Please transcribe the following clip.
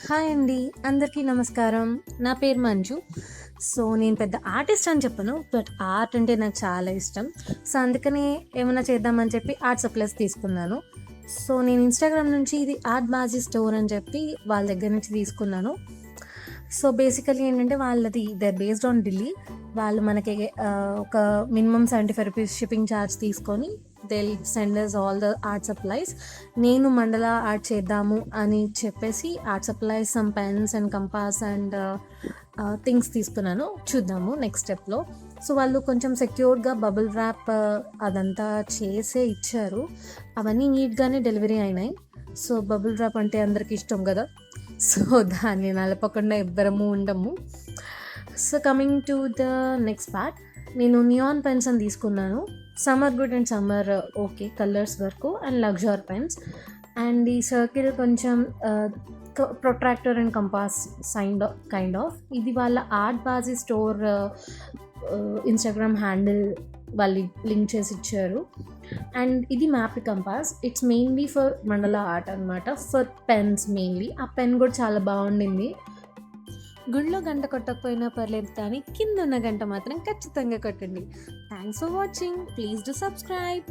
Hi అండి, అందరికీ నమస్కారం. నా పేరు మంజు. సో నేను పెద్ద ఆర్టిస్ట్ అని చెప్పను, బట్ ఆర్ట్ అంటే నాకు చాలా ఇష్టం. సో అందుకనే ఏమైనా చేద్దామని చెప్పి ఆర్ట్ సప్లైస్ తీసుకున్నాను. సో నేను ఇన్స్టాగ్రామ్ నుంచి ఇది ఆర్ట్ బాజీ స్టోర్ అని చెప్పి వాళ్ళ దగ్గర నుంచి తీసుకున్నాను. సో బేసికలీ ఏంటంటే వాళ్ళది బేస్డ్ ఆన్ ఢిల్లీ. వాళ్ళు మనకి ఒక మినిమం ₹75 షిప్పింగ్ ఛార్జ్ తీసుకొని they'll send us all the art supplies. నేను మండల ఆర్ట్ చేద్దాము అని చెప్పేసి art supplies, some pens and compass and things తీసుకున్నాను. చూద్దాము నెక్స్ట్ స్టెప్లో. సో వాళ్ళు కొంచెం సెక్యూర్డ్గా బబుల్ ర్యాప్ అదంతా చేసే ఇచ్చారు. అవన్నీ నీట్గానే డెలివరీ అయినాయి. సో బబుల్ ర్యాప్ అంటే అందరికీ ఇష్టం కదా, సో దాన్ని నలపకుండా ఎవ్వరము ఉండము. So coming to the next part, నేను నియాన్ పెన్స్ అని తీసుకున్నాను. Summer good and summer okay colours వరకు అండ్ లగ్జర్ పెన్స్. అండ్ ఈ సర్కిల్ కొంచెం protractor and compass kind of ఇది వాళ్ళ art Bazi store Instagram handle వాళ్ళు లింక్ చేసి ఇచ్చారు. అండ్ ఇది map compass, it's mainly for mandala art అనమాట, ఫర్ పెన్స్ మెయిన్లీ. ఆ పెన్ కూడా చాలా బాగుండింది. గుళ్ళో గంట కొట్టకపోయినా పర్లేదు, కానీ కింద ఉన్న గంట మాత్రం ఖచ్చితంగా కొట్టండి. Thanks for watching. Please do subscribe.